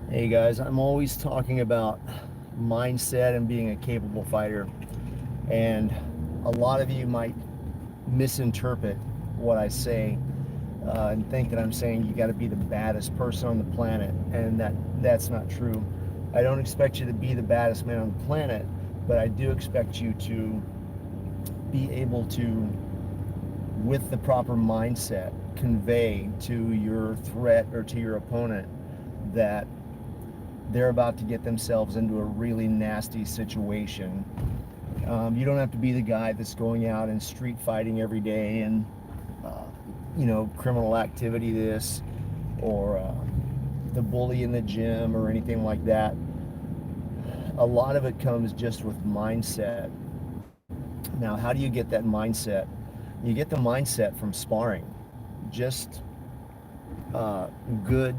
Hey guys, I'm always talking about mindset and being a capable fighter, and a lot of you might misinterpret what I say and think that I'm saying you got to be the baddest person on the planet, and that's not true. I don't expect you to be the baddest man on the planet, but I do expect you to be able to, with the proper mindset, convey to your threat or to your opponent that they're about to get themselves into a really nasty situation. You don't have to be the guy that's going out and street fighting every day and, uh, criminal activity this or the bully in the gym or anything like that. A lot of it comes just with mindset. Now, how do you get that mindset? You get the mindset from sparring. Just uh, good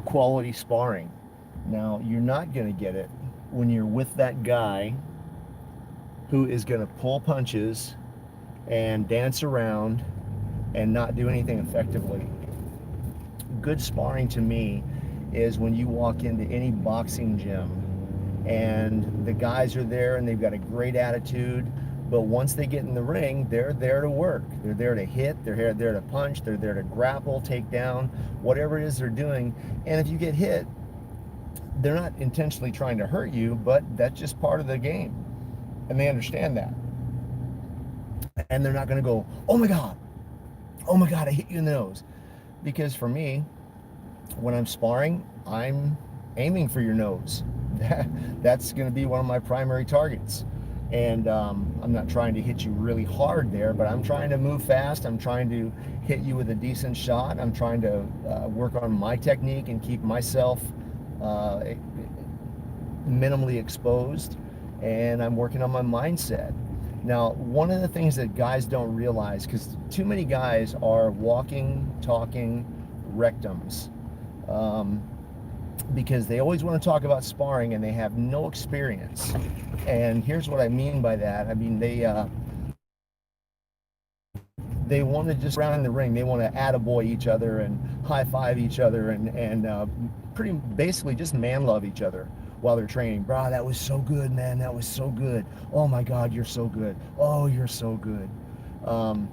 quality sparring. Now, you're not going to get it when you're with that guy who is going to pull punches and dance around and not do anything effectively. Good sparring to me is when you walk into any boxing gym and the guys are there and they've got a great attitude, but once they get in the ring, they're there to work. They're there to hit, they're there to punch, they're there to grapple, take down, whatever it is they're doing. And if you get hit, they're not intentionally trying to hurt you, but that's just part of the game. And they understand that. And they're not going to go, oh my God, I hit you in the nose. Because for me, when I'm sparring, I'm aiming for your nose. That's going to be one of my primary targets. And I'm not trying to hit you really hard there, but I'm trying to move fast. I'm trying to hit you with a decent shot. I'm trying to work on my technique and keep myself uh, minimally exposed. And I'm working on my mindset. Now, one of the things that guys don't realize, because too many guys are walking, talking rectums, um, because they always want to talk about sparring and they have no experience. And here's what I mean by that. I mean, they want to just around in the ring. They want to attaboy each other and high five each other and pretty basically just man love each other while they're training. Bro, that was so good, man. That was so good. Oh my God, you're so good. Oh, you're so good. Um,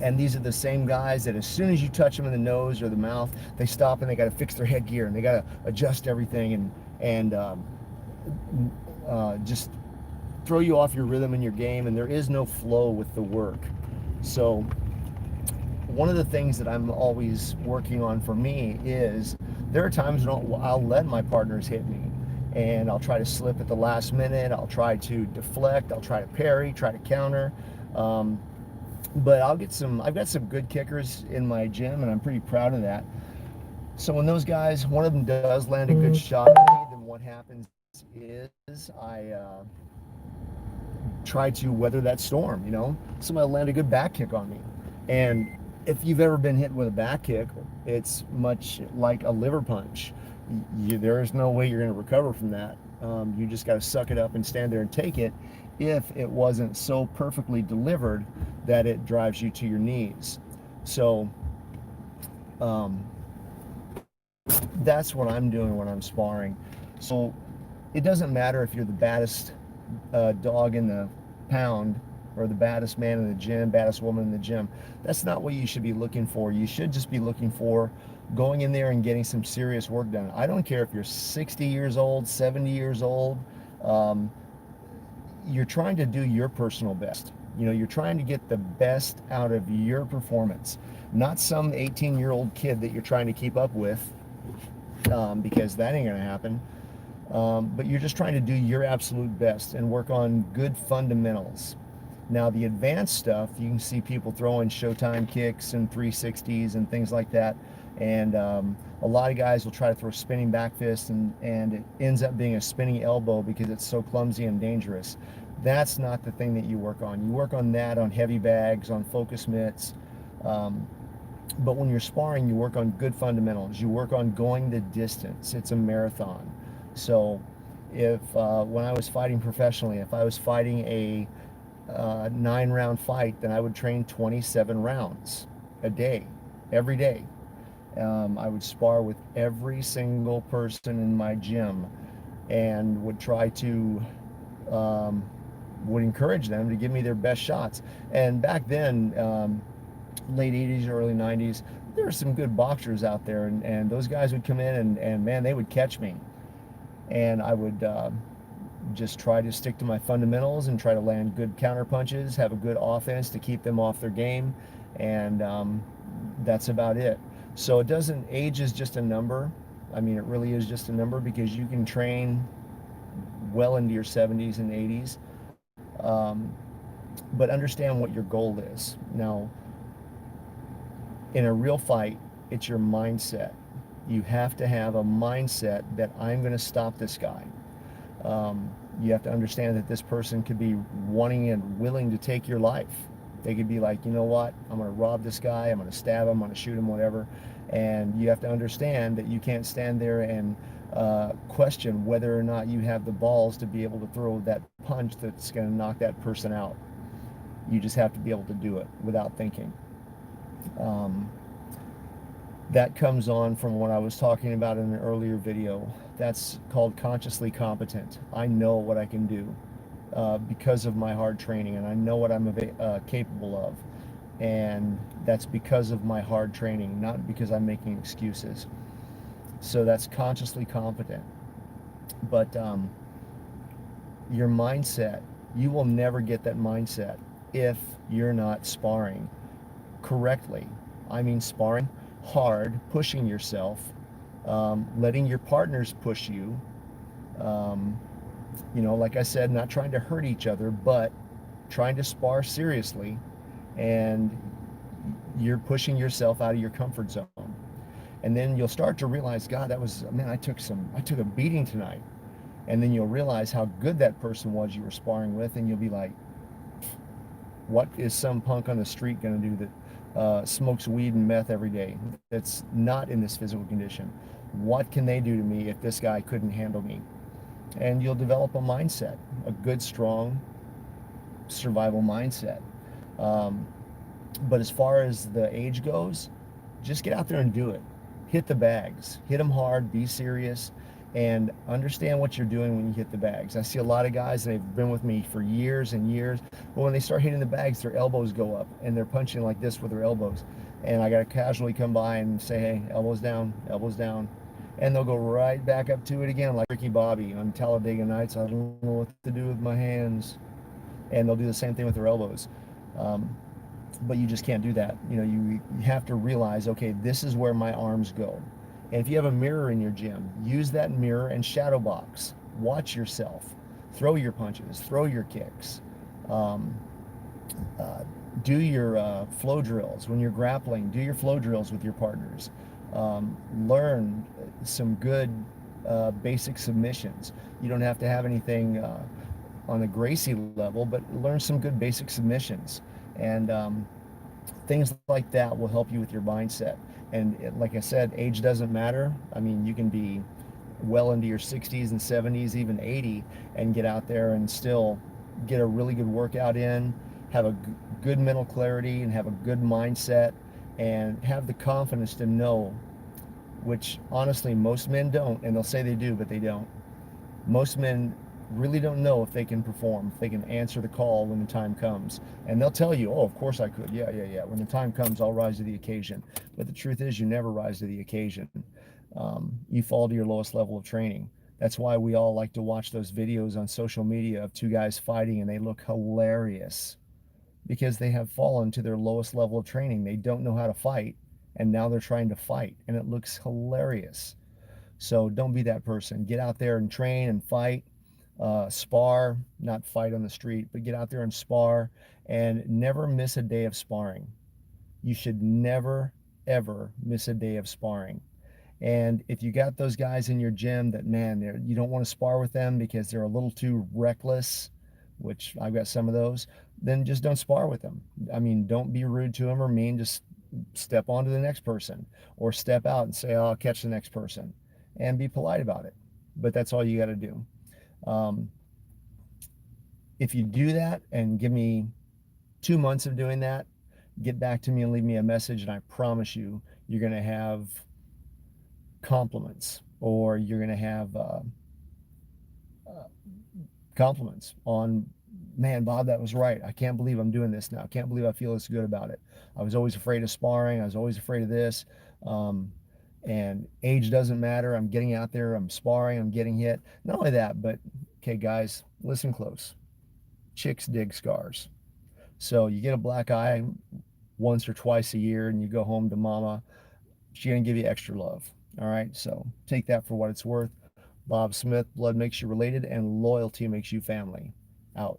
and these are the same guys that as soon as you touch them in the nose or the mouth, they stop and they got to fix their headgear and they got to adjust everything and just throw you off your rhythm in your game, and there is no flow with the work. So one of the things that I'm always working on for me is there are times when I'll let my partners hit me and I'll try to slip at the last minute. I'll try to deflect. I'll try to parry, try to counter. Um, but I've got some good kickers in my gym and I'm pretty proud of that. So when those guys, one of them does land a good shot at me, then what happens is I try to weather that storm. Somebody land a good back kick on me, and if you've ever been hit with a back kick, it's much like a liver punch. There is no way you're going to recover from that. You just got to suck it up and stand there and take it, if it wasn't so perfectly delivered that it drives you to your knees. So um, that's what I'm doing when I'm sparring. So it doesn't matter if you're the baddest dog in the pound or the baddest man in the gym, baddest woman in the gym. That's not what you should be looking for. You should just be looking for going in there and getting some serious work done. I don't care if you're 60 years old, 70 years old. Um, you're trying to do your personal best. You're trying to get the best out of your performance, not some 18-year-old kid that you're trying to keep up with, because that ain't going to happen. But you're just trying to do your absolute best and work on good fundamentals. Now, the advanced stuff, you can see people throwing Showtime kicks and 360s and things like that. And a lot of guys will try to throw spinning back fists, and it ends up being a spinning elbow because it's so clumsy and dangerous. That's not the thing that you work on. You work on that on heavy bags, on focus mitts. Um, but when you're sparring, you work on good fundamentals. You work on going the distance. It's a marathon. So if when I was fighting professionally, if I was fighting a 9-round fight, then I would train 27 rounds a day, every day. I would spar with every single person in my gym and would try to um, would encourage them to give me their best shots. And back then, late 80s, early 90s, there were some good boxers out there, and those guys would come in and man, they would catch me. And I would just try to stick to my fundamentals and try to land good counter punches, have a good offense to keep them off their game, and that's about it. So it doesn't, age is just a number. I mean, it really is just a number because you can train well into your 70s and 80s, um, but understand what your goal is. Now, in a real fight, it's your mindset. You have to have a mindset that I'm going to stop this guy. You have to understand that this person could be wanting and willing to take your life. They could be like, you know what, I'm going to rob this guy, I'm going to stab him, I'm going to shoot him, whatever. And you have to understand that you can't stand there and question whether or not you have the balls to be able to throw that punch that's going to knock that person out. You just have to be able to do it without thinking. Um, that comes on from what I was talking about in an earlier video. That's called consciously competent. I know what I can do because of my hard training, and I know what I'm capable of. And that's because of my hard training, not because I'm making excuses. So that's consciously competent. But your mindset, you will never get that mindset if you're not sparring correctly. I mean, sparring hard, pushing yourself, letting your partners push you. Um, like I said, not trying to hurt each other, but trying to spar seriously, and you're pushing yourself out of your comfort zone. And then you'll start to realize, God, that was, man, I took a beating tonight. And then you'll realize how good that person was you were sparring with, and you'll be like, what is some punk on the street going to do that smokes weed and meth every day, that's not in this physical condition? What can they do to me if this guy couldn't handle me? And you'll develop a mindset, a good, strong survival mindset. Um, but as far as the age goes, just get out there and do it. Hit the bags, hit them hard, be serious, and understand what you're doing when you hit the bags. I see a lot of guys, and they've been with me for years and years, but when they start hitting the bags, their elbows go up and they're punching like this with their elbows. And I got to casually come by and say, hey, elbows down, elbows down. And they'll go right back up to it again, like Ricky Bobby on Talladega Nights. I don't know what to do with my hands. And they'll do the same thing with their elbows. Um, but you just can't do that. You have to realize, okay, this is where my arms go. And if you have a mirror in your gym, use that mirror and shadow box. Watch yourself. Throw your punches, throw your kicks. Um, do your flow drills. When you're grappling, do your flow drills with your partners. Learn some good basic submissions. You don't have to have anything on a Gracie level, but learn some good basic submissions. And things like that will help you with your mindset. And like I said, age doesn't matter. I mean, you can be well into your 60s and 70s, even 80, and get out there and still get a really good workout in, have a good mental clarity, and have a good mindset, and have the confidence to know, which honestly most men don't, and they'll say they do, but they don't. Most men really don't know if they can perform, if they can answer the call when the time comes. And they'll tell you, oh, of course I could. Yeah. When the time comes, I'll rise to the occasion. But the truth is, you never rise to the occasion. You fall to your lowest level of training. That's why we all like to watch those videos on social media of two guys fighting, and they look hilarious because they have fallen to their lowest level of training. They don't know how to fight, and now they're trying to fight, and it looks hilarious. So don't be that person. Get out there and train and fight. Spar, not fight on the street, but get out there and spar, and never miss a day of sparring. You should never, ever miss a day of sparring. And if you got those guys in your gym that, man, you don't want to spar with them because they're a little too reckless, which I've got some of those, then just don't spar with them. I mean, don't be rude to them or mean. Just step on to the next person, or step out and say, oh, I'll catch the next person, and be polite about it. But that's all you got to do. Um, if you do that and give me 2 months of doing that, get back to me and leave me a message, and I promise you, you're going to have compliments, or you're going to have compliments on, man, Bob, that was right. I can't believe I'm doing this now. I can't believe I feel this good about it. I was always afraid of sparring. I was always afraid of this. Um, and age doesn't matter. I'm getting out there. I'm sparring. I'm getting hit. Not only that, but okay, guys, listen close. Chicks dig scars. So you get a black eye once or twice a year and you go home to mama, she's going to give you extra love. All right. So take that for what it's worth. Bob Smith, blood makes you related, and loyalty makes you family. Out.